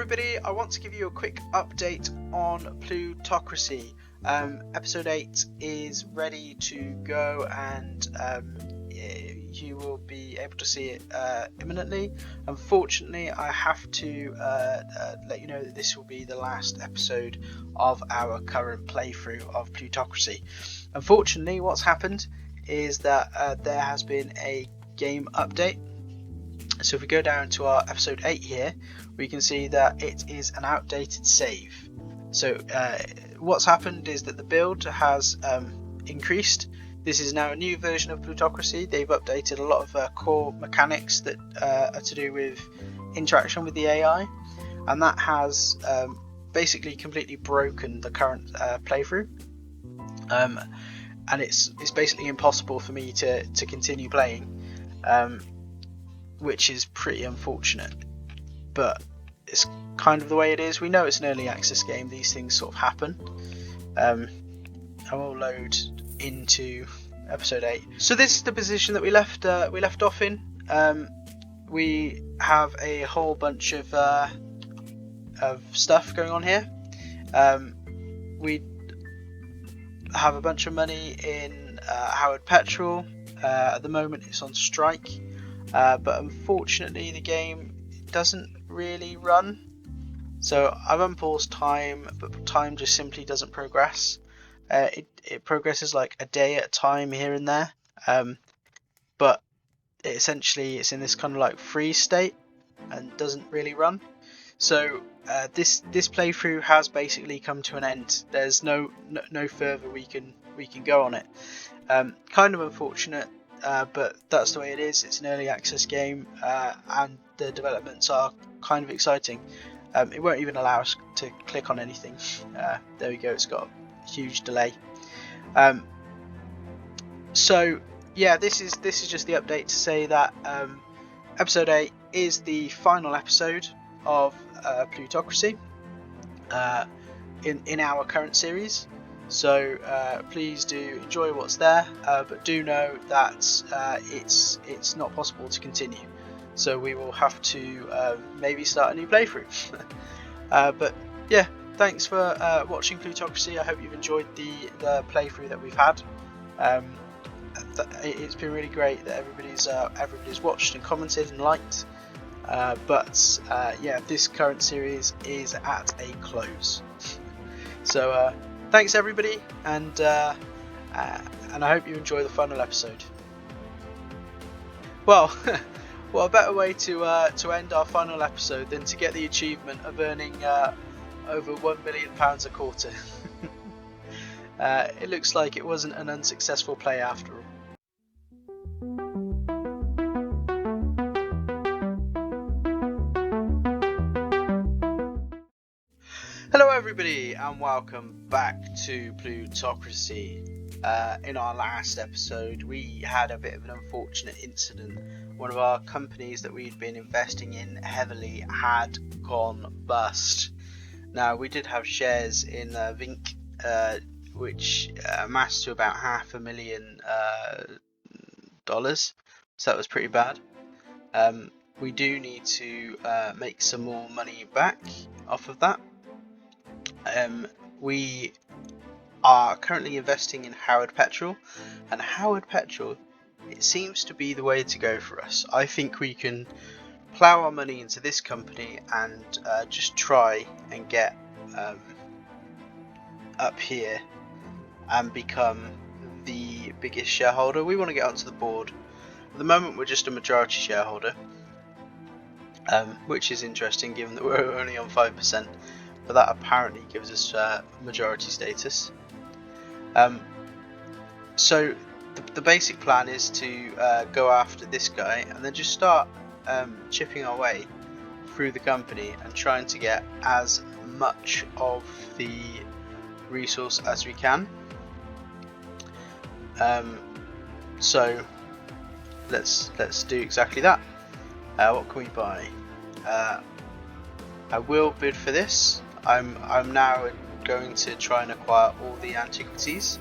everybody, I want to give you a quick update on Plutocracy. Episode 8 is ready to go and you will be able to see it imminently. Unfortunately, I have to let you know that this will be the last episode of our current playthrough of Plutocracy. Unfortunately, what's happened is that there has been a game update. So if we go down to our episode 8 here, we can see that it is an outdated save. So what's happened is that the build has increased. This is now a new version of Plutocracy. They've updated a lot of core mechanics that are to do with interaction with the AI, and that has basically completely broken the current playthrough. And it's basically impossible for me to continue playing, which is pretty unfortunate, but it's kind of the way it is. We know it's an early access game, these things sort of happen. I will load into episode 8. So this is the position that we left off in. We have a whole bunch of stuff going on here. We have a bunch of money in Howard Petrol. At the moment it's on strike. But unfortunately the game doesn't really run. So I've unpaused time, but time just simply doesn't progress. It progresses like a day at a time here and there. But essentially it's in this kind of like freeze state and doesn't really run. So this playthrough has basically come to an end. There's no further we can go on it. Kind of unfortunate. But that's the way it is. It's an early access game, and the developments are kind of exciting. It won't even allow us to click on anything. There we go, it's got a huge delay. So yeah, this is just the update to say that episode 8 is the final episode of Plutocracy in our current series. So please do enjoy what's there, but do know that it's not possible to continue. So we will have to maybe start a new playthrough. But yeah, thanks for watching Plutocracy. I hope you've enjoyed the playthrough that we've had. It's been really great that everybody's watched and commented and liked. But yeah, this current series is at a close. So. Thanks everybody, and I hope you enjoy the final episode. Well, what a better way to end our final episode than to get the achievement of earning over £1 million a quarter. It looks like it wasn't an unsuccessful play after all. Hello everybody and welcome back to Plutocracy. In our last episode we had a bit of an unfortunate incident. One of our companies that we'd been investing in heavily had gone bust. Now we did have shares in Vink, which amassed to about $500,000, so that was pretty bad. We do need to make some more money back off of that. We are currently investing in Howard Petrol, and Howard Petrol, it seems to be the way to go for us. I think we can plough our money into this company and just try and get up here and become the biggest shareholder. We want to get onto the board. At the moment we're just a majority shareholder, which is interesting given that we're only on 5%. But that apparently gives us majority status. So the basic plan is to go after this guy and then just start chipping our way through the company and trying to get as much of the resource as we can. So let's do exactly that. What can we buy? I will bid for this. I'm now going to try and acquire all the antiquities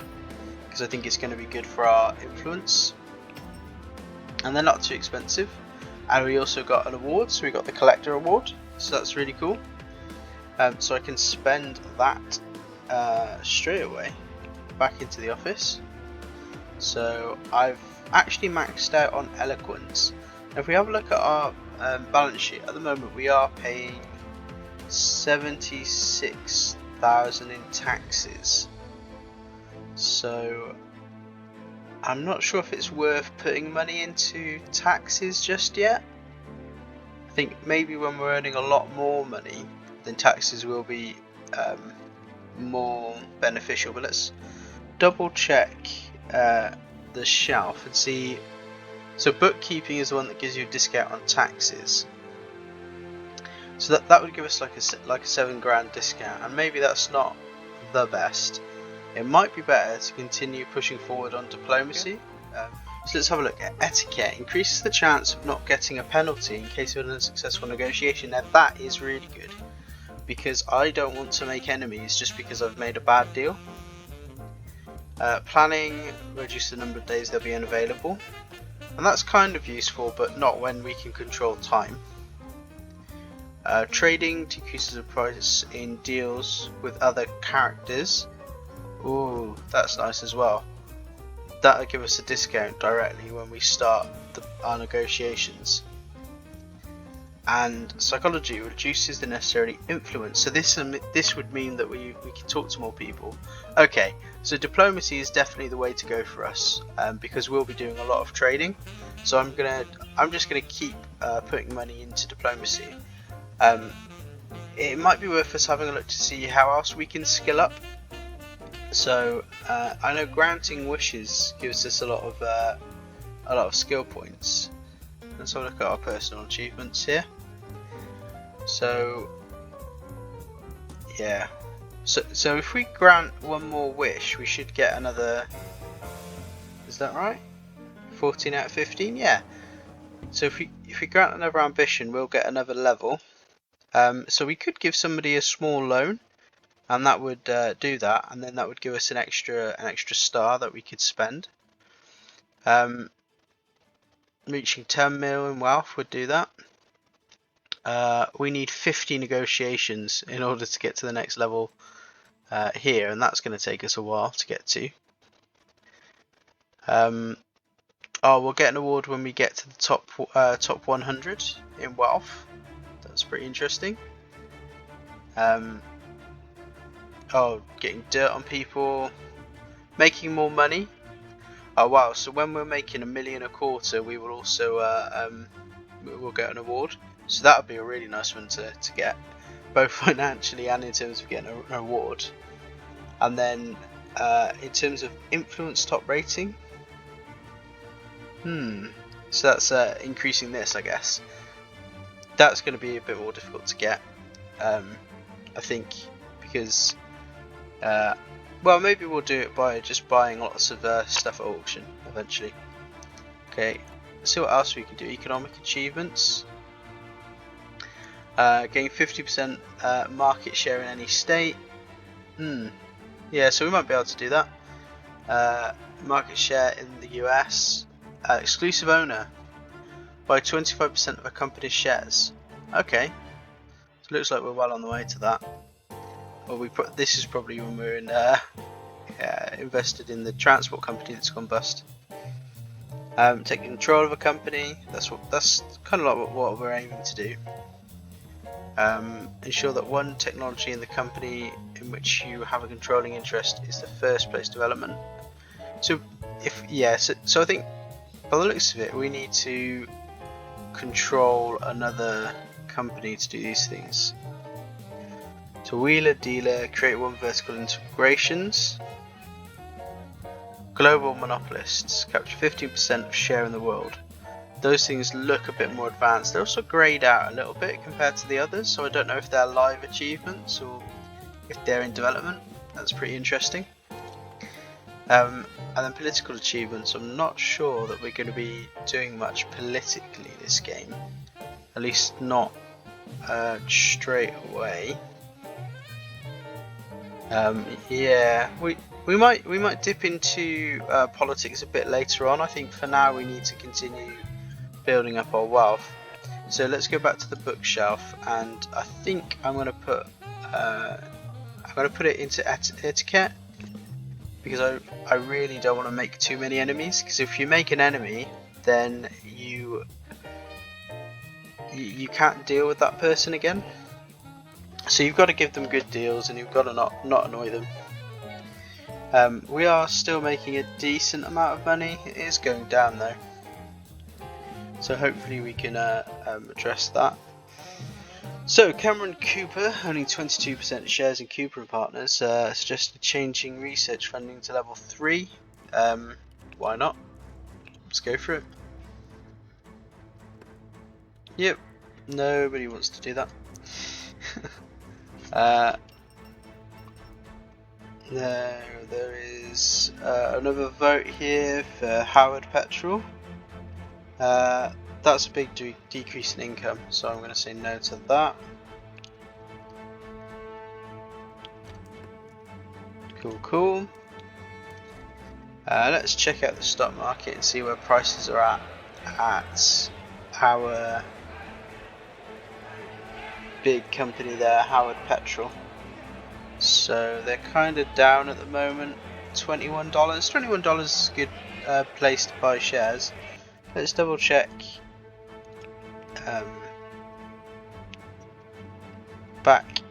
because I think it's going to be good for our influence, and they're not too expensive. And we also got an award, so we got the collector award, so that's really cool. So I can spend that straight away back into the office. So I've actually maxed out on eloquence. Now if we have a look at our balance sheet, at the moment we are paying 76,000 in taxes. So I'm not sure if it's worth putting money into taxes just yet. I think maybe when we're earning a lot more money, then taxes will be more beneficial. But let's double check the shelf and see. So bookkeeping is the one that gives you a discount on taxes. So that would give us like a £7,000 discount, and maybe that's not the best. It might be better to continue pushing forward on diplomacy. So let's have a look at etiquette. Increases the chance of not getting a penalty in case of an unsuccessful negotiation. Now that is really good, because I don't want to make enemies just because I've made a bad deal. Planning, reduce the number of days they'll be unavailable, and that's kind of useful, but not when we can control time. Trading decreases the price in deals with other characters. Ooh, that's nice as well. That'll give us a discount directly when we start our negotiations. And psychology reduces the necessary influence. So this would mean that we can talk to more people. Okay, so diplomacy is definitely the way to go for us, because we'll be doing a lot of trading. So I'm just gonna keep putting money into diplomacy. It might be worth us having a look to see how else we can skill up. So I know granting wishes gives us a lot of skill points. Let's have a look at our personal achievements here. So yeah, so if we grant one more wish, we should get another. Is that right? 14 out of 15. Yeah. So if we grant another ambition, we'll get another level. So we could give somebody a small loan, and that would do that, and then that would give us an extra star that we could spend. Reaching 10 mil in wealth would do that. We need 50 negotiations in order to get to the next level here, and that's going to take us a while to get to. We'll get an award when we get to the top 100 in wealth. That's pretty interesting. Getting dirt on people, making more money. Oh wow! So when we're making $1 million a quarter, we will also we'll get an award. So that would be a really nice one to get, both financially and in terms of getting an award. And then in terms of influence top rating, so that's increasing this, I guess. That's going to be a bit more difficult to get, I think, because maybe we'll do it by just buying lots of stuff at auction eventually. Okay, let's see what else we can do. Economic achievements. Gain 50% market share in any state. Yeah, so we might be able to do that. Market share in the US. Exclusive owner. Buy 25% of a company's shares. Okay, so it looks like we're well on the way to that. Well, this is probably when we're invested in the transport company that's gone bust. Taking control of a company. That's kind of like what we're aiming to do. Ensure that one technology in the company in which you have a controlling interest is the first place development. So so I think by the looks of it, we need to control another company to do these things. So wheeler, dealer, create one vertical integrations. Global monopolists, capture 15% of share in the world. Those things look a bit more advanced. They're also greyed out a little bit compared to the others, so I don't know if they're live achievements or if they're in development. That's pretty interesting. And then political achievements. I'm not sure that we're going to be doing much politically this game, at least not straight away. We might dip into politics a bit later on. I think for now we need to continue building up our wealth. So let's go back to the bookshelf, and I think I'm going to put I'm going to put it into etiquette, because I really don't want to make too many enemies, because if you make an enemy, then you can't deal with that person again. So you've got to give them good deals, and you've got to not annoy them. We are still making a decent amount of money. It is going down though, so hopefully we can address that. So Cameron Cooper, owning 22% shares in Cooper and Partners, suggested changing research funding to level 3. Why not? Let's go for it. Yep, nobody wants to do that. There is another vote here for Howard Petrol. That's a big decrease in income, so I'm going to say no to that. Cool. Let's check out the stock market and see where prices are at our big company there, Howard Petrol. So they're kind of down at the moment. $21. $21 is a good place to buy shares. Let's double check back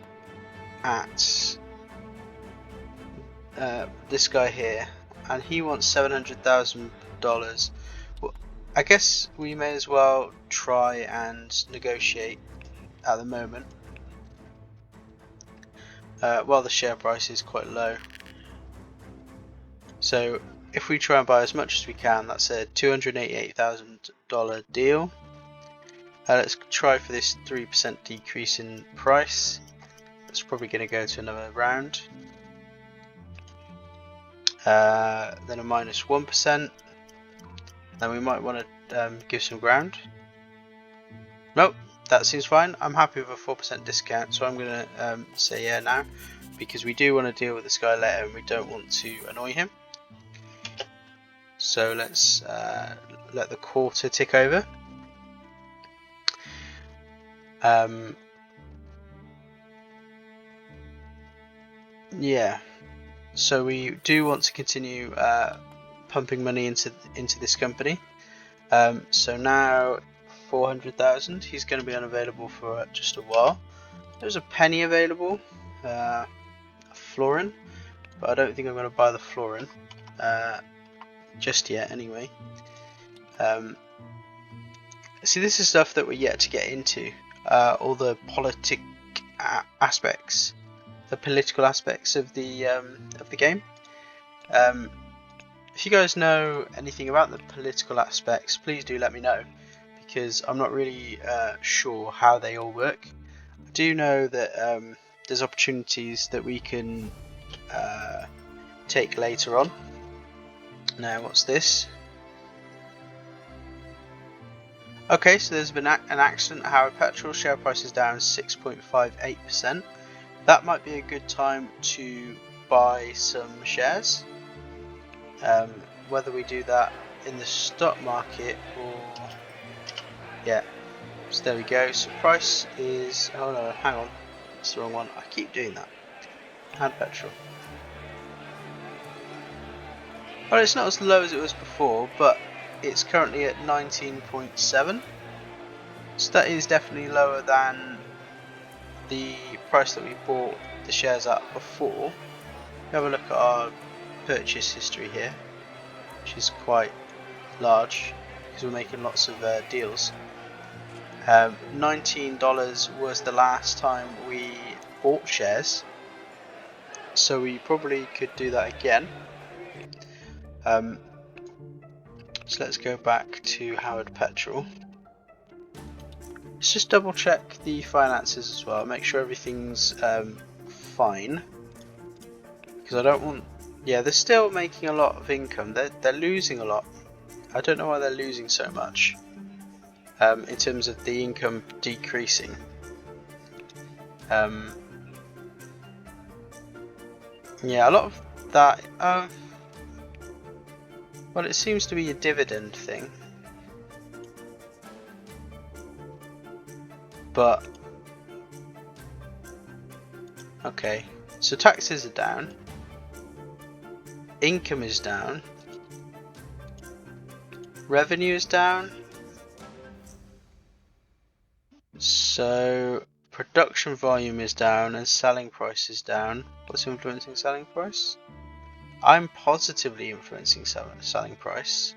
at this guy here, and he wants $700,000. Well, I guess we may as well try and negotiate at the moment while the share price is quite low. So if we try and buy as much as we can, that's a $288,000 deal. Let's try for this 3% decrease in price. That's probably going to go to another round. Then a minus 1%. Then we might want to give some ground. Nope, that seems fine. I'm happy with a 4% discount, so I'm going to say yeah now, because we do want to deal with this guy later and we don't want to annoy him. So let's let the quarter tick over. Yeah, so we do want to continue pumping money into this company. So now 400,000. He's going to be unavailable for just a while. There's a penny available, a florin, but I don't think I'm going to buy the florin just yet. Anyway, see, this is stuff that we're yet to get into. All the political aspects of the game. If you guys know anything about the political aspects, please do let me know, because I'm not really sure how they all work. I do know that there's opportunities that we can take later on. Now, what's this? Okay, so there's been an accident at Howard Petrol. Share price is down 6.58%. That might be a good time to buy some shares. Whether we do that in the stock market or... Yeah, so there we go. So price is... Oh no, hang on. It's the wrong one. I keep doing that. Howard Petrol. Well, it's not as low as it was before, but it's currently at 19.7. So that is definitely lower than the price that we bought the shares at before. Have a look at our purchase history here, which is quite large because we're making lots of deals. $19 was the last time we bought shares, so we probably could do that again. So let's go back to Howard Petrol. Let's just double check the finances as well, make sure everything's fine, because I don't want... Yeah, they're still making a lot of income. They're losing a lot. I don't know why they're losing so much in terms of the income decreasing. Yeah, a lot of that... well, it seems to be a dividend thing. But Okay, so taxes are down, income is down, revenue is down, so production volume is down and selling price is down. What's influencing selling price? I'm positively influencing selling price.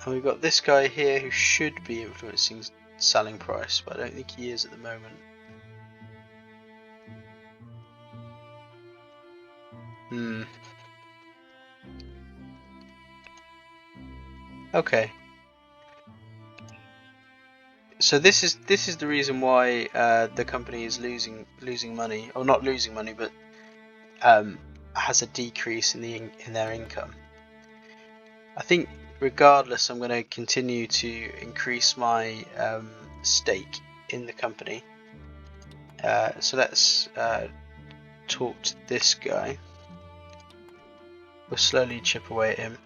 And we've got this guy here who should be influencing selling price, but I don't think he is at the moment. Okay. So this is the reason why the company is losing money, or not losing money, but has a decrease in their income. I think regardless, I'm going to continue to increase my stake in the company. So let's talk to this guy. We'll slowly chip away at him.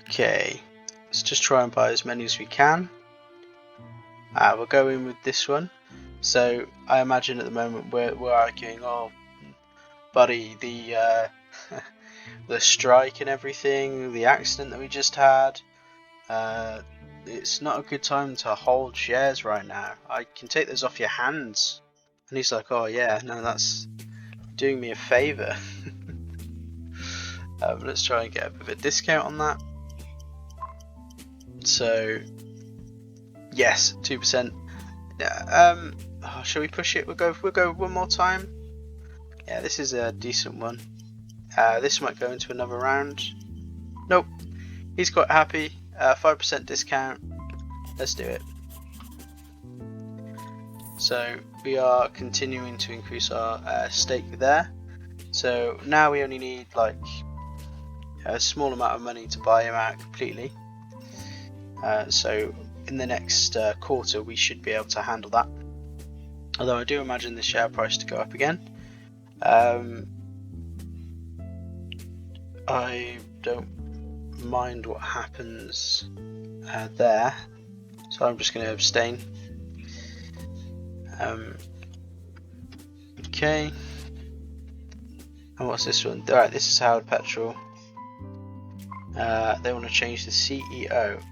Okay, let's just try and buy as many as we can. We'll go in with this one. So I imagine at the moment we're arguing, oh buddy, the the strike and everything, the accident that we just had, it's not a good time to hold shares right now. I can take those off your hands. And he's like, oh yeah, no, that's doing me a favour. Let's try and get a bit of a discount on that. So yes, 2%. Shall we push it? We'll go one more time. Yeah, this is a decent one. This might go into another round. Nope, he's quite happy. 5% discount. Let's do it. So we are continuing to increase our stake there. So now we only need like a small amount of money to buy him out completely. So in the next quarter we should be able to handle that. Although I do imagine the share price to go up again. I don't mind what happens there, so I'm just going to abstain. Okay, and what's this one? Alright, this is Howard Petrol. They want to change the CEO,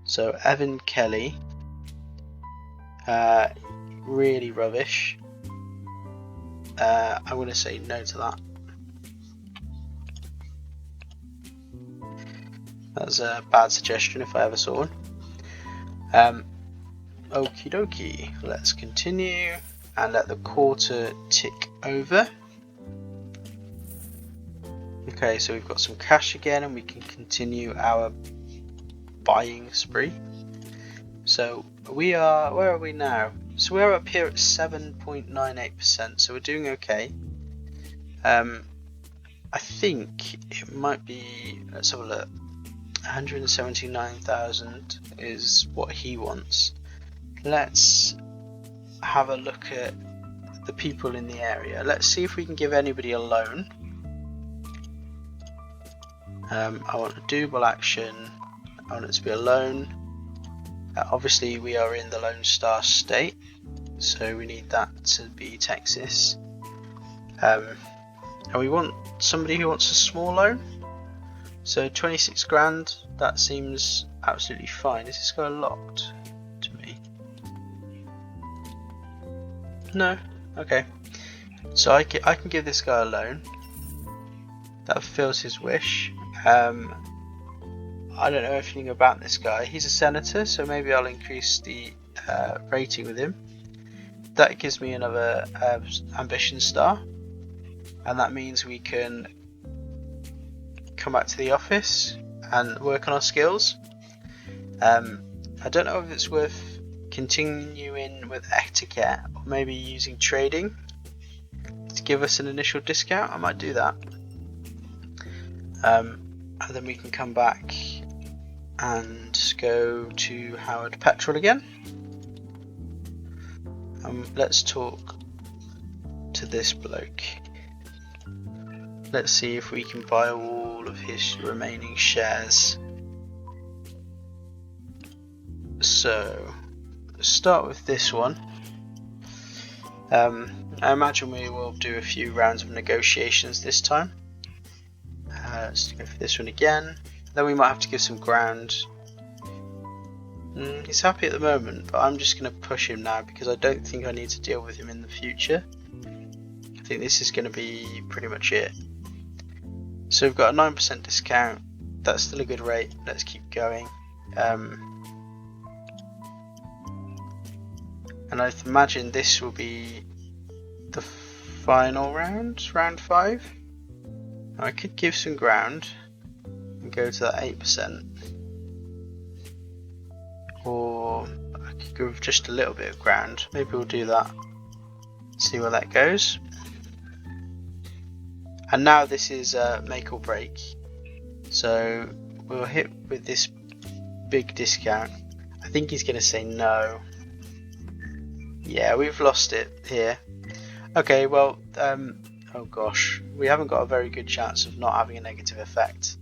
so Evan Kelly, really rubbish. I'm going to say no to that. That's a bad suggestion if I ever saw one. Okie dokie, let's continue and let the quarter tick over. Okay, so we've got some cash again and we can continue our buying spree. So we are, where are we now? So we're up here at 7.98%, so we're doing okay. I think it might be, let's have a look. 179,000 is what he wants. Let's have a look at the people in the area. Let's see if we can give anybody a loan. I want a doable action. I want it to be a loan. Obviously we are in the Lone Star State, so we need that to be Texas. And we want somebody who wants a small loan. So 26 grand, that seems absolutely fine. Is this guy locked to me? No? Okay. So I can give this guy a loan. That fulfills his wish. I don't know anything about this guy. He's a senator, so maybe I'll increase the rating with him. That gives me another ambition star. And that means we can come back to the office and work on our skills. I don't know if it's worth continuing with etiquette or maybe using trading to give us an initial discount. I might do that, and then we can come back and go to Howard Petrol again. Let's talk to this bloke. Let's see if we can buy all of his remaining shares. So start with this one. I imagine we will do a few rounds of negotiations this time. Let's go for this one again. Then we might have to give some ground. He's happy at the moment, but I'm just going to push him now because I don't think I need to deal with him in the future. I think this is going to be pretty much it. So we've got a 9% discount. That's still a good rate. Let's keep going. And I imagine this will be the final round, round 5. I could give some ground and go to that 8%. Or I could go with just a little bit of ground. Maybe we'll do that. See where that goes. And now this is make or break. So we'll hit with this big discount. I think he's going to say no. Yeah, we've lost it here. Okay, well, oh gosh, we haven't got a very good chance of not having a negative effect.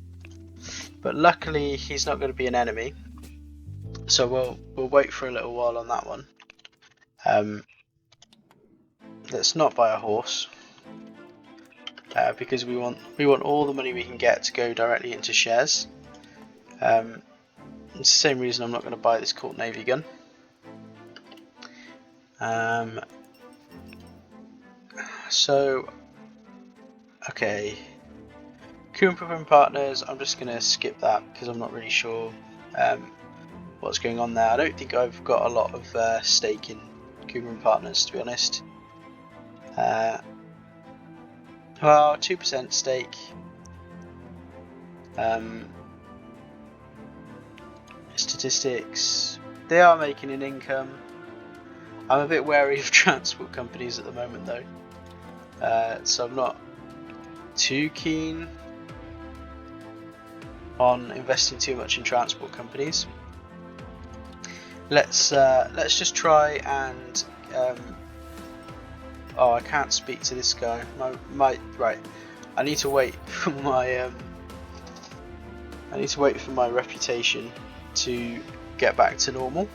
But luckily, he's not going to be an enemy. So we'll wait for a little while on that one. Let's not buy a horse because we want all the money we can get to go directly into shares. It's the same reason I'm not going to buy this Colt Navy gun. So okay, Cooper and Partners. I'm just going to skip that because I'm not really sure what's going on there. I don't think I've got a lot of stake in Cooper and Partners, to be honest. Well, 2% stake. Statistics. They are making an income. I'm a bit wary of transport companies at the moment, though, so I'm not too keen on investing too much in transport companies. Let's just try and oh, I can't speak to this guy. Right. I need to wait for my reputation to get back to normal.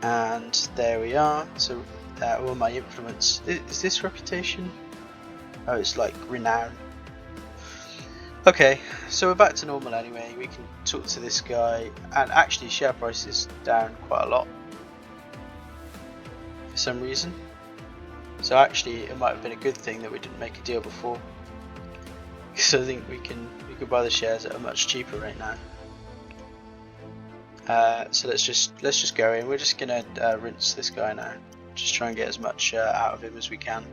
And there we are. So all my influence. Is this reputation? Oh, it's like renown. Okay, so we're back to normal anyway. We can talk to this guy, and actually share price is down quite a lot for some reason. So actually it might have been a good thing that we didn't make a deal before, because I think we can buy the shares at a much cheaper rate now. So let's just go in. We're just gonna rinse this guy now. Just try and get as much out of him as we can.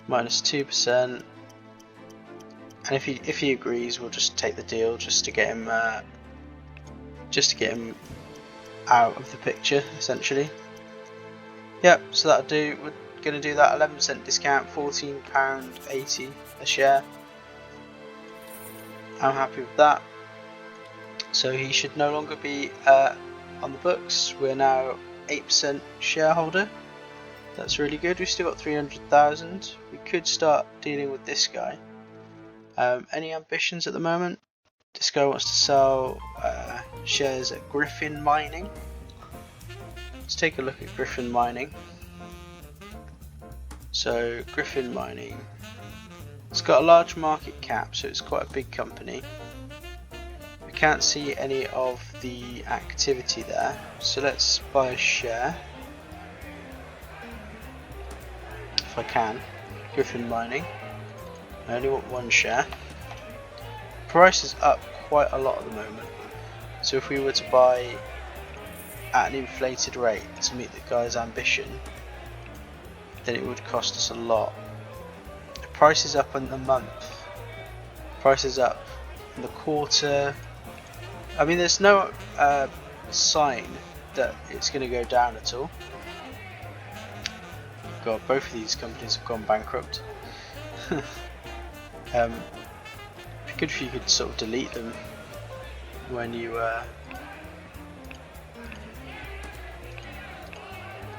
Minus 2%. And if he agrees, we'll just take the deal just to get him out of the picture, essentially. Yep, so that'll do. We're gonna do that 11% discount, £14.80 a share. I'm happy with that. So he should no longer be on the books. We're now 8% shareholder. That's really good. We've still got 300,000. We could start dealing with this guy. Any ambitions at the moment? This guy wants to sell shares at Griffin Mining. Let's take a look at Griffin Mining. So Griffin Mining, it's got a large market cap, so it's quite a big company. We can't see any of the activity there, so let's buy a share if I can. Griffin Mining. I only want one share. Price is up quite a lot at the moment, so if we were to buy at an inflated rate to meet the guy's ambition, then it would cost us a lot. The price is up in the month. Price is up in the quarter. I mean, there's no sign that it's going to go down at all. God, both of these companies have gone bankrupt. It'd be good if you could sort of delete them when you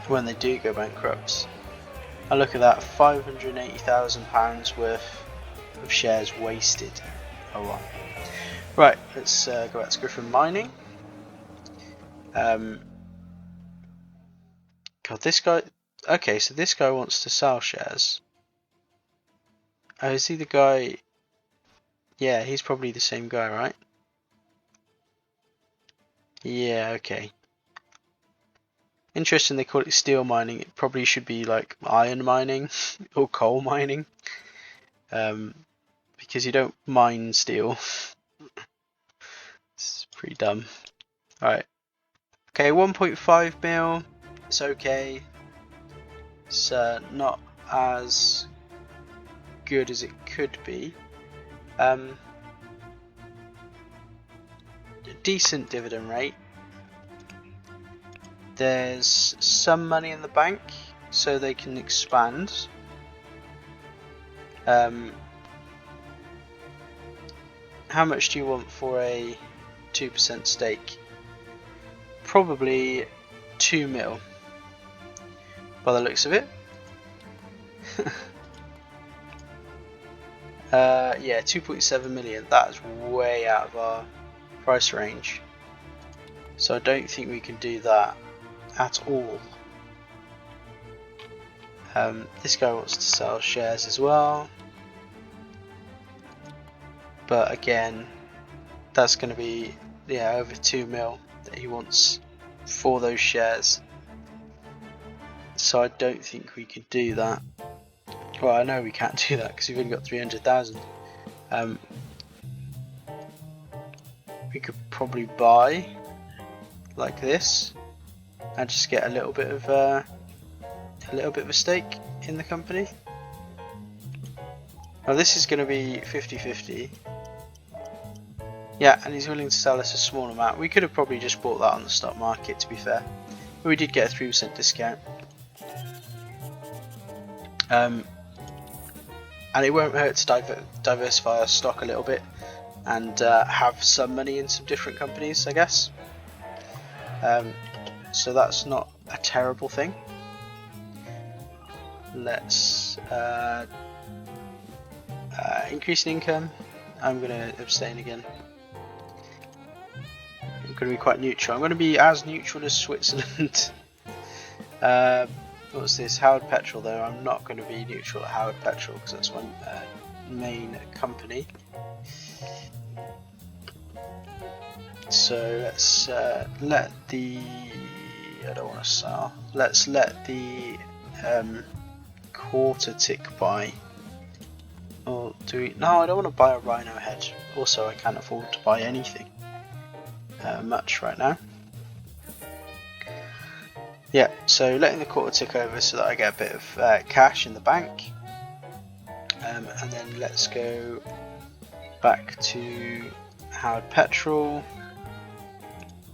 when they do go bankrupt. And look at that, £580,000 worth of shares wasted. Oh well. Right, let's go back to Griffin Mining. God, this guy. Okay, so this guy wants to sell shares. Oh, is he the guy? Yeah, he's probably the same guy, right? Yeah, okay. Interesting they call it steel mining. It probably should be like iron mining or coal mining. Because you don't mine steel. It's pretty dumb. Alright. Okay, 1.5 mil. It's okay. It's not as good as it could be. Decent dividend rate. There's some money in the bank, so they can expand. How much do you want for a 2% stake? Probably 2 mil, by the looks of it. Yeah, 2.7 million. That's way out of our price range. So I don't think we can do that at all. This guy wants to sell shares as well. But again, that's going to be over 2 mil that he wants for those shares. So I don't think we could do that. Well, I know we can't do that because we've only got 300,000. We could probably buy like this and just get a little bit of a stake in the company. Now this is going to be 50-50. Yeah, and he's willing to sell us a small amount. We could have probably just bought that on the stock market, to be fair. But we did get a 3% discount. And it won't hurt to diversify our stock a little bit and have some money in some different companies, I guess. So that's not a terrible thing. Let's increase in income. I'm going to abstain again. I'm going to be quite neutral. I'm going to be as neutral as Switzerland. What's this? Howard Petrol, though. I'm not going to be neutral at Howard Petrol because that's my main company. So let's let the. I don't want to sell. Let's let the quarter tick by. Or do we? No, I don't want to buy a rhino head. Also, I can't afford to buy anything much right now. Yeah, so letting the quarter tick over so that I get a bit of cash in the bank. And then let's go back to Howard Petrol.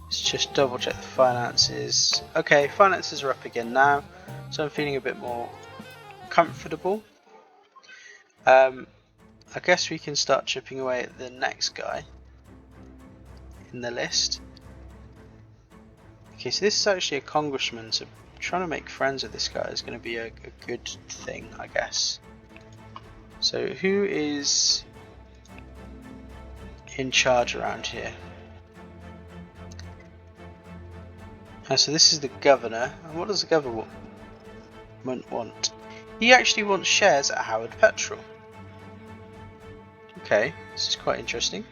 Let's just double check the finances. Okay, finances are up again now, so I'm feeling a bit more comfortable. I guess we can start chipping away at the next guy in the list. Okay, so this is actually a congressman, so trying to make friends with this guy is going to be a good thing, I guess. So who is in charge around here? So this is the governor, and what does the government want? He actually wants shares at Howard Petrol. Okay, this is quite interesting.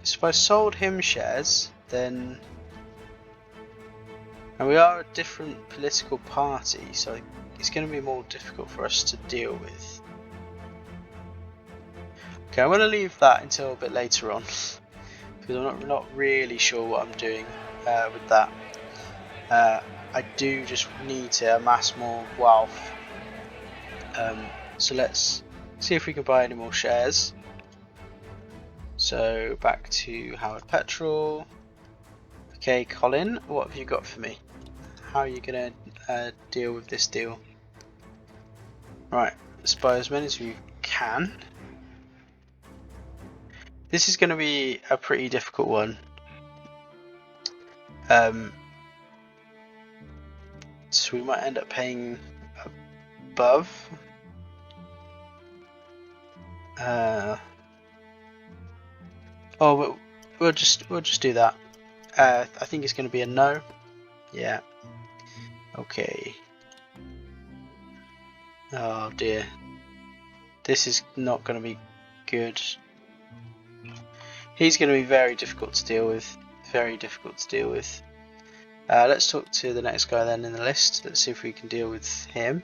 So if I sold him shares, then, and we are a different political party, so it's going to be more difficult for us to deal with. Okay, I'm going to leave that until a bit later on because I'm not really sure what I'm doing with that. I do just need to amass more wealth. So let's see if we can buy any more shares. So back to Howard Petrol. Okay, Colin, what have you got for me? How are you going to deal with this deal? Right, let's buy as many as we can. This is going to be a pretty difficult one. So we might end up paying above. Oh, but we'll just do that. I think it's going to be a no. Yeah. Okay. Oh dear. This is not going to be good. He's going to be very difficult to deal with. Very difficult to deal with. Let's talk to the next guy then in the list. Let's see if we can deal with him.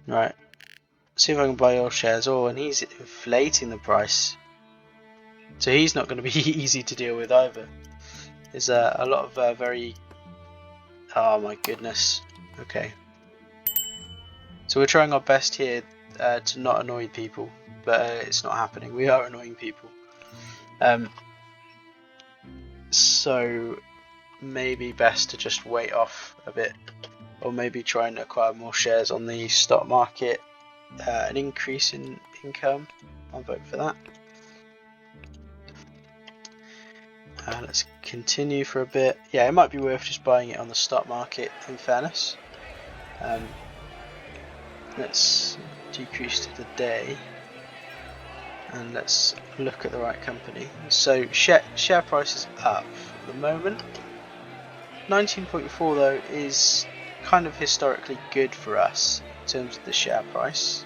Right. See if I can buy your shares. Oh, and he's inflating the price. So he's not going to be easy to deal with either. There's a lot of very... Oh my goodness. Okay. So we're trying our best here to not annoy people, but it's not happening. We are annoying people. So maybe best to just wait off a bit, or maybe try and acquire more shares on the stock market. An increase in income. I'll vote for that. Let's continue for a bit. Yeah, it might be worth just buying it on the stock market, in fairness. Let's decrease to the day, and let's look at the right company. So share price is up at the moment. 19.4 though is kind of historically good for us in terms of the share price,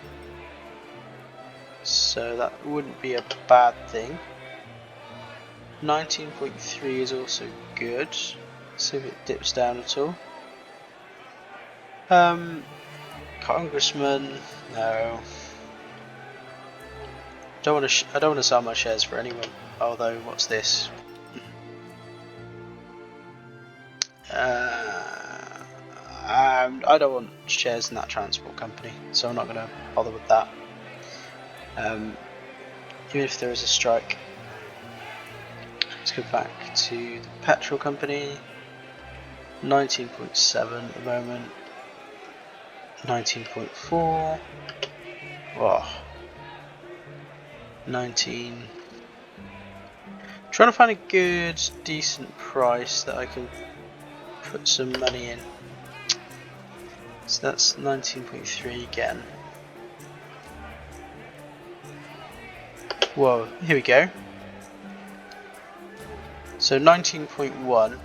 so that wouldn't be a bad thing. 19.3 is also good. Let's see if it dips down at all. Congressman, no. I don't want to sell my shares for anyone. Although, what's this? I don't want shares in that transport company, so I'm not going to bother with that. Even if there is a strike. Let's go back to the petrol company. 19.7 at the moment. 19.4. Oh. 19. Trying to find a good, decent price that I can put some money in. So that's 19.3 again. Whoa, here we go. So 19.1.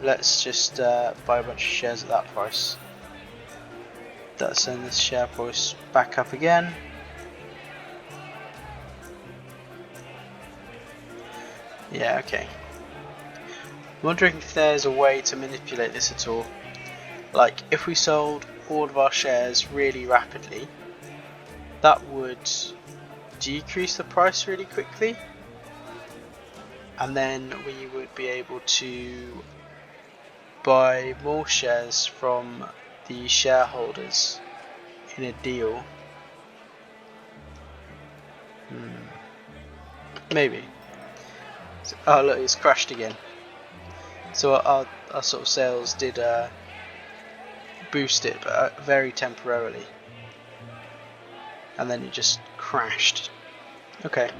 Let's just buy a bunch of shares at that price. That'll send this share price back up again. Yeah, okay. I'm wondering if there's a way to manipulate this at all. Like, if we sold all of our shares really rapidly, that would decrease the price really quickly, and then we would be able to buy more shares from the shareholders in a deal. Maybe. Oh look, it's crashed again. So our sort of sales did boost it, but very temporarily, and then it just crashed. Okay,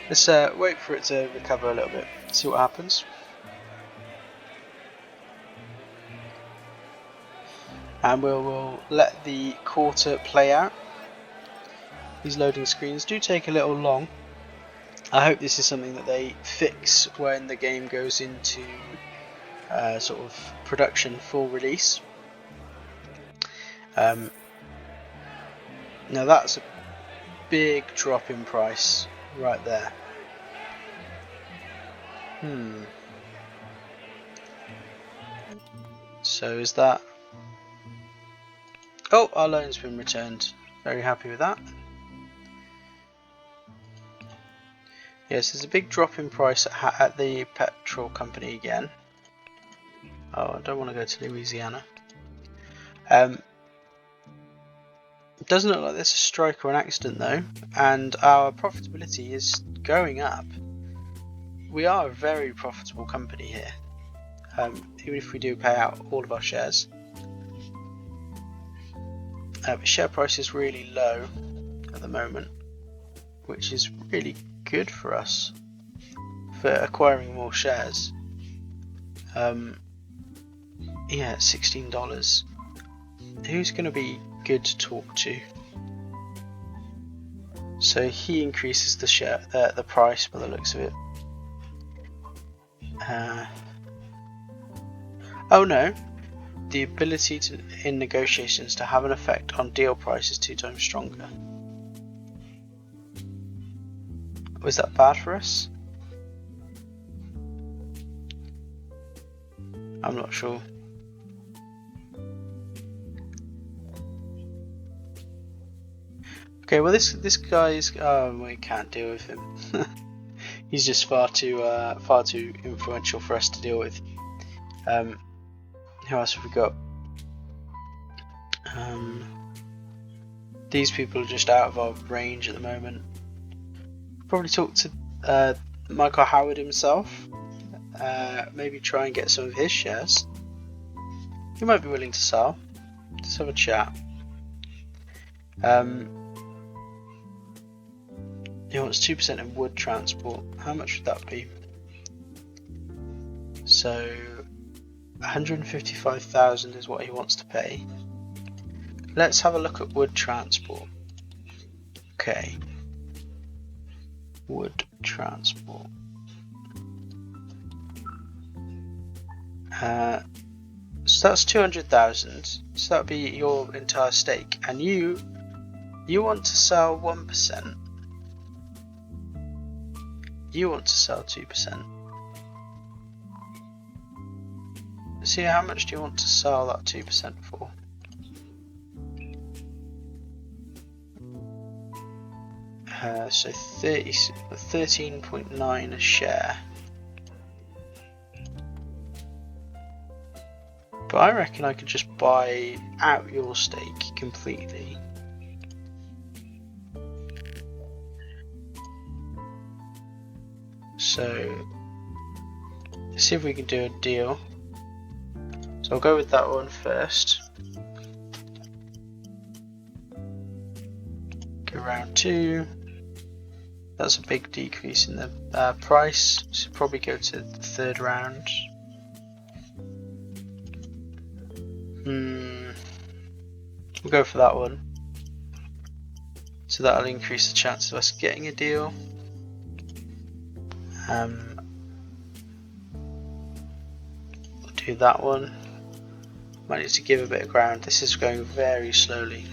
let's wait for it to recover a little bit, see what happens. And we'll let the quarter play out. These loading screens do take a little long. I hope this is something that they fix when the game goes into sort of production full release. Now that's a big drop in price right there. So is that... Oh, our loan's been returned. Very happy with that. Yes, there's a big drop in price at the petrol company again. Oh, I don't want to go to Louisiana. It doesn't look like there's a strike or an accident though, and our profitability is going up. We are a very profitable company here, even if we do pay out all of our shares. The share price is really low at the moment, which is really good for us for acquiring more shares. Yeah, $16. Who's going to be good to talk to? So he increases the price by the looks of it. Oh no, the ability to, in negotiations to have an effect on deal price is 2 times stronger. Was that bad for us? I'm not sure. Okay, well this guy's we can't deal with him. He's just far too influential for us to deal with. Who else have we got? These people are just out of our range at the moment. Probably talk to Michael Howard himself. Maybe try and get some of his shares. He might be willing to sell. Let's have a chat. He wants 2% in wood transport. How much would that be? So 155,000 is what he wants to pay. Let's have a look at wood transport. Okay. Wood transport. So that's 200,000. So that'd be your entire stake, and you want to sell 1%. You want to sell 2%. See, how much do you want to sell that 2% for? So 13.9 a share. But I reckon I could just buy out your stake completely. So let's see if we can do a deal. So I'll go with that one first. Go round 2. That's a big decrease in the price. So probably go to the 3rd round. We'll go for that one. So that'll increase the chance of us getting a deal. We'll do that one. Might need to give a bit of ground. This is going very slowly.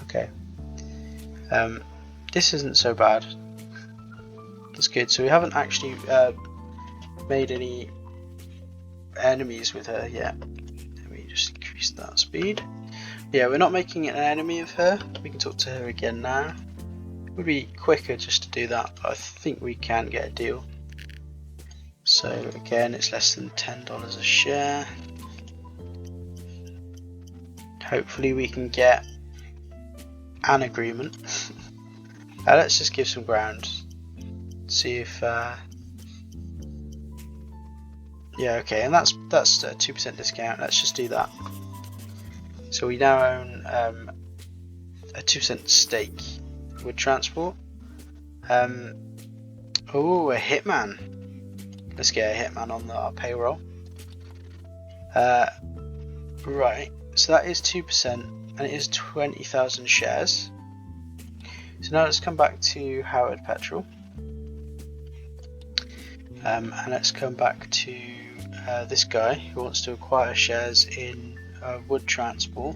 Okay. This isn't so bad. That's good. So we haven't actually made any enemies with her yet. Let me just increase that speed. Yeah, we're not making an enemy of her. We can talk to her again now. It would be quicker just to do that, but I think we can get a deal. So again, it's less than $10 a share. Hopefully we can get an agreement. Let's just give some ground. See if yeah, okay, and that's a 2% discount. Let's just do that. So we now own a 2% stake with transport. Oh, a hitman. Let's get a hitman on our payroll. Right, so that is 2%, and it is 20,000 shares. So now let's come back to Howard Petrol. And let's come back to this guy who wants to acquire shares in wood transport,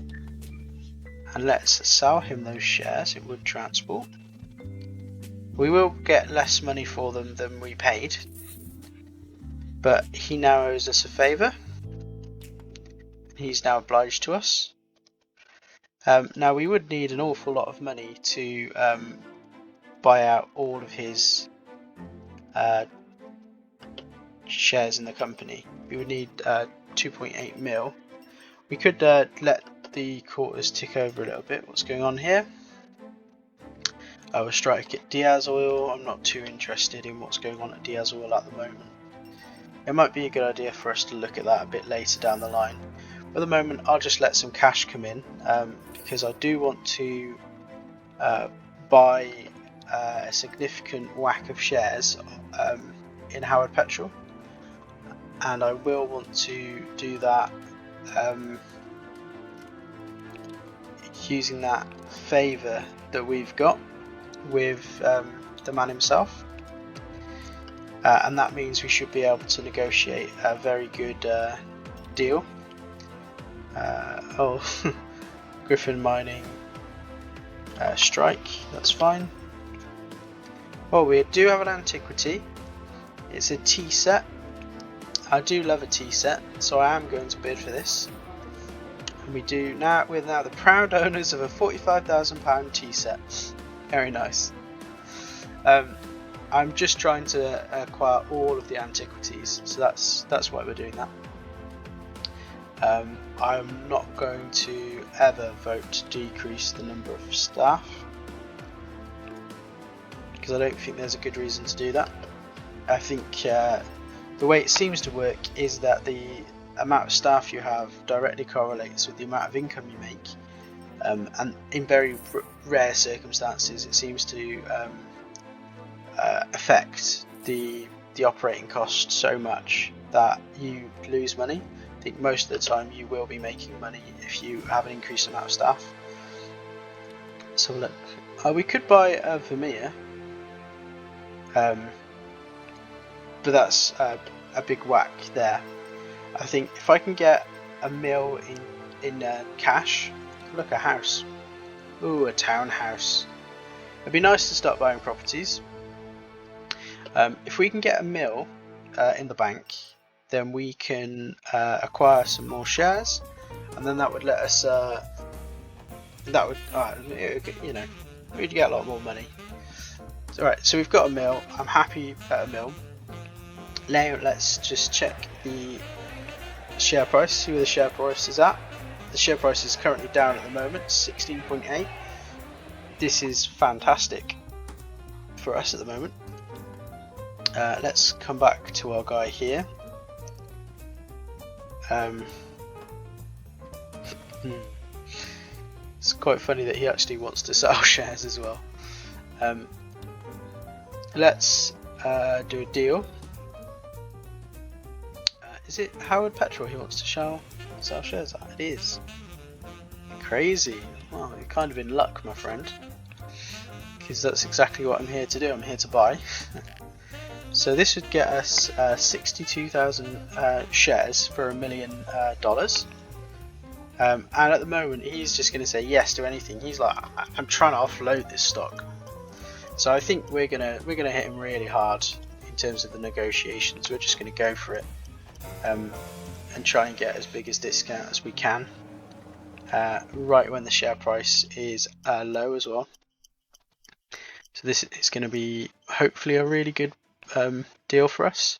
and let's sell him those shares in wood transport. We will get less money for them than we paid, but he now owes us a favour. He's now obliged to us. Now we would need an awful lot of money to buy out all of his shares in the company. We would need 2.8 mil. We could let the quarters tick over a little bit. What's going on here? I will strike at Diaz Oil. I'm not too interested in what's going on at Diaz Oil at the moment. It might be a good idea for us to look at that a bit later down the line. At the moment, I'll just let some cash come in because I do want to buy a significant whack of shares in Howard Petrol, and I will want to do that using that favour that we've got with the man himself. and that means we should be able to negotiate a very good deal. Oh, Griffin Mining strike, that's fine. Oh, we do have an antiquity. It's a tea set. I do love a tea set, so I am going to bid for this. And we're now the proud owners of a £45,000 tea set. Very nice. I'm just trying to acquire all of the antiquities, so that's why we're doing that. I'm not going to ever vote to decrease the number of staff, because I don't think there's a good reason to do that. I think the way it seems to work is that the amount of staff you have directly correlates with the amount of income you make, and in very rare circumstances it seems to affect the operating cost so much that you lose money. I think most of the time you will be making money if you have an increased amount of staff. So look, we could buy a Vermeer, but that's a big whack there. I think if I can get a mil in cash, look, a house. Ooh, a townhouse. It'd be nice to start buying properties. If we can get a mil in the bank, then we can acquire some more shares, and then that would let us. We'd get a lot more money. Alright, so we've got a mil. I'm happy at a mil. Now let's just check the share price, see where the share price is at. The share price is currently down at the moment, 16.8. This is fantastic for us at the moment. Let's come back to our guy here. It's quite funny that he actually wants to sell shares as well. Let's do a deal. Is it Howard Petrol he wants to sell shares at? It is. Crazy. Well, you're kind of in luck, my friend, because that's exactly what I'm here to do. I'm here to buy. So this would get us 62,000 shares for $1 million. And at the moment he's just going to say yes to anything. He's like, I'm trying to offload this stock. So I think we're gonna hit him really hard in terms of the negotiations. We're just going to go for it, and try and get as big a discount as we can, right when the share price is low as well. So this is going to be hopefully a really good deal for us.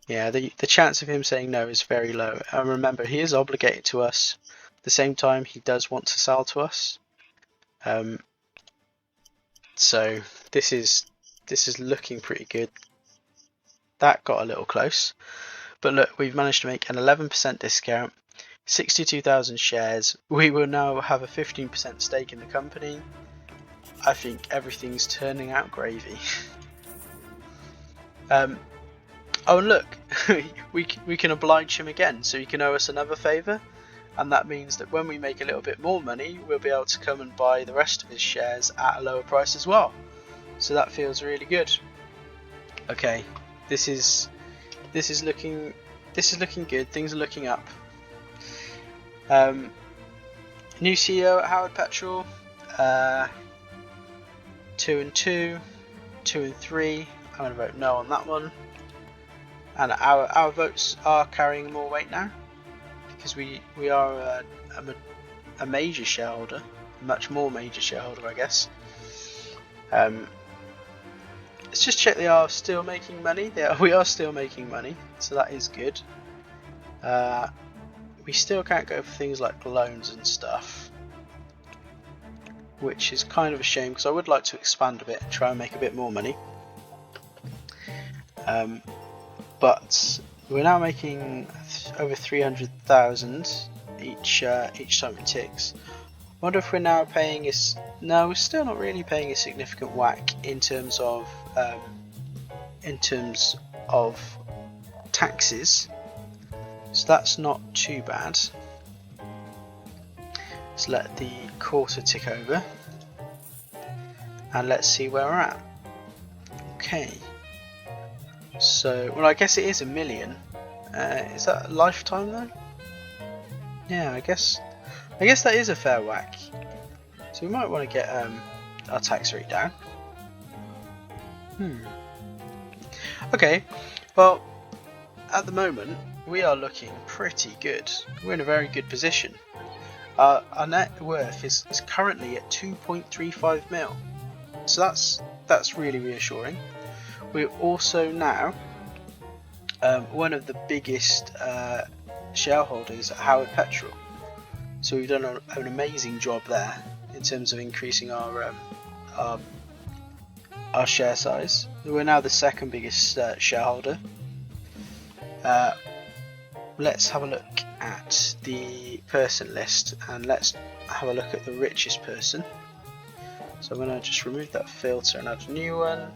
Yeah, the chance of him saying no is very low. And remember, he is obligated to us. At the same time, he does want to sell to us. So this is looking pretty good. That got a little close, but look, we've managed to make an 11% discount, 62,000 shares. We will now have a 15% stake in the company. I think everything's turning out gravy. Oh, and look, we can oblige him again, so he can owe us another favour, and that means that when we make a little bit more money, we'll be able to come and buy the rest of his shares at a lower price as well. So that feels really good. Okay, this is looking good. Things are looking up. New CEO at Howard Petrol. 2 and 2, 2 and 3. I'm going to vote no on that one. And our votes are carrying more weight now, because we are a major shareholder, a much more major shareholder, I guess. Let's just check they are still making money. We are still making money, so that is good. We still can't go for things like loans and stuff, which is kind of a shame, because I would like to expand a bit and try and make a bit more money. But we're now making over 300,000 each time it ticks. I wonder if we're now paying no, we're still not really paying a significant whack in terms of taxes. So that's not too bad. Let's let the quarter tick over, and let's see where we're at. Okay. So, well, I guess it is $1 million. Is that a lifetime though? Yeah, I guess that is a fair whack. So we might want to get our tax rate down. Okay, well, at the moment we are looking pretty good. We're in a very good position. Our net worth is currently at 2.35 mil, so that's really reassuring. We're also now one of the biggest shareholders at Howard Petrol, so we've done an amazing job there in terms of increasing our share size. We're now the second biggest shareholder. Let's have a look at the person list and let's have a look at the richest person. So I'm going to just remove that filter and add a new one.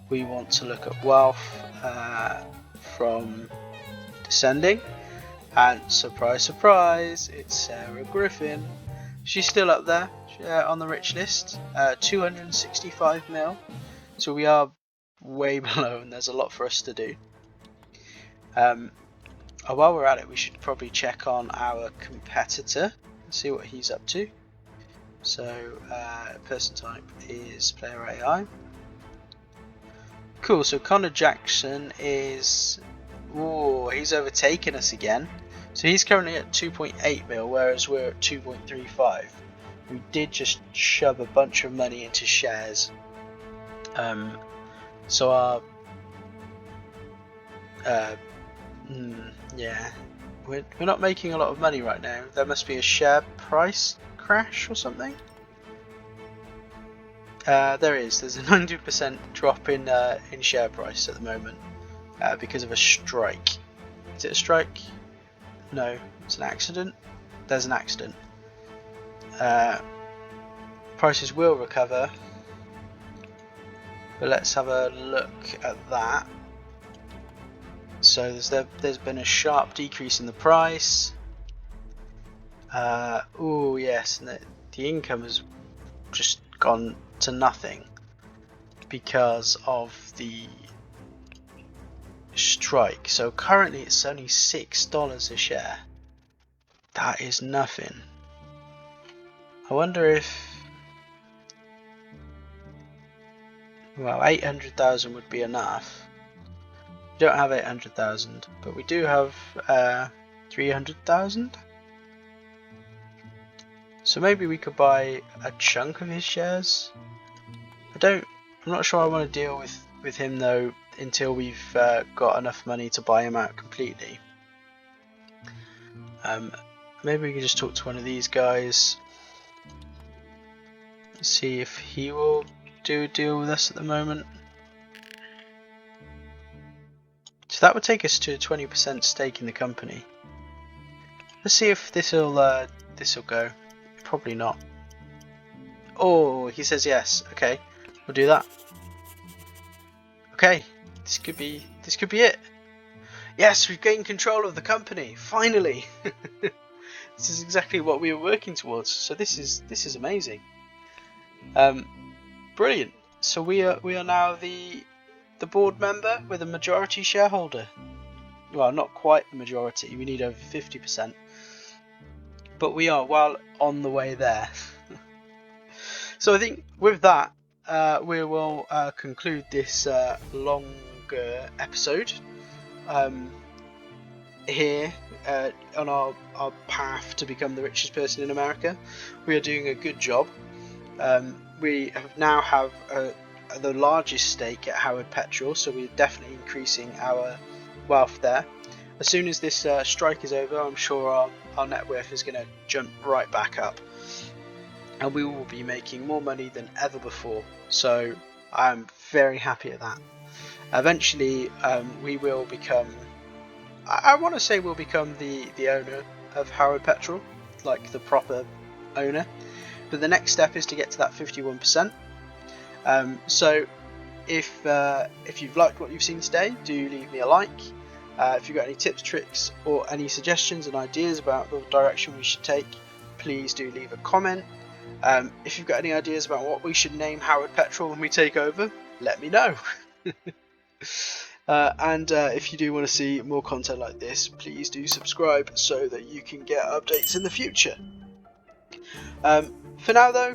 We want to look at wealth from descending, and surprise surprise, it's Sarah Griffin. She's still up there on the rich list, 265 mil, so we are way below and there's a lot for us to do. While we're at it, we should probably check on our competitor and see what he's up to. So person type is player AI. Cool, so Connor Jackson is, he's overtaken us again. So he's currently at 2.8 mil, whereas we're at 2.35. We did just shove a bunch of money into shares. So our yeah, we're not making a lot of money right now. There must be a share price crash or something. There's a 90% drop in share price at the moment because of a strike. Is it a strike? No, it's an accident. There's an accident. Prices will recover, but let's have a look at that. So there's been a sharp decrease in the price. Yes, and the income has just gone to nothing because of the strike. So currently it's only $6 a share. That is nothing. I wonder if, well, 800,000 would be enough. We don't have 800,000, but we do have 300,000. So maybe we could buy a chunk of his shares. I'm not sure I want to deal with him though until we've got enough money to buy him out completely. Maybe we can just talk to one of these guys. See if he will do a deal with us at the moment. So that would take us to a 20% stake in the company. Let's see if this'll go. Probably not. Oh, he says yes. Okay, we'll do that. Okay, this could be it. Yes, we've gained control of the company. Finally. This is exactly what we were working towards. So this is amazing. Brilliant. So we are now the board member with a majority shareholder. Well, not quite the majority. We need over 50%. But we are well on the way there. So I think with that, we will conclude this longer episode here on our path to become the richest person in America. We are doing a good job. We now have the largest stake at Howard Petrol, so we're definitely increasing our wealth there. As soon as this strike is over, I'm sure our net worth is going to jump right back up, and we will be making more money than ever before. So I'm very happy at that. Eventually, we will become, I want to say we'll become the owner of Howard Petrol, like the proper owner. But the next step is to get to that 51%. So if you've liked what you've seen today, do leave me a like. If you've got any tips, tricks, or any suggestions and ideas about the direction we should take, please do leave a comment. If you've got any ideas about what we should name Howard Petrol when we take over, let me know. And if you do want to see more content like this, please do subscribe so that you can get updates in the future. For now though,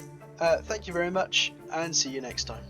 thank you very much and see you next time.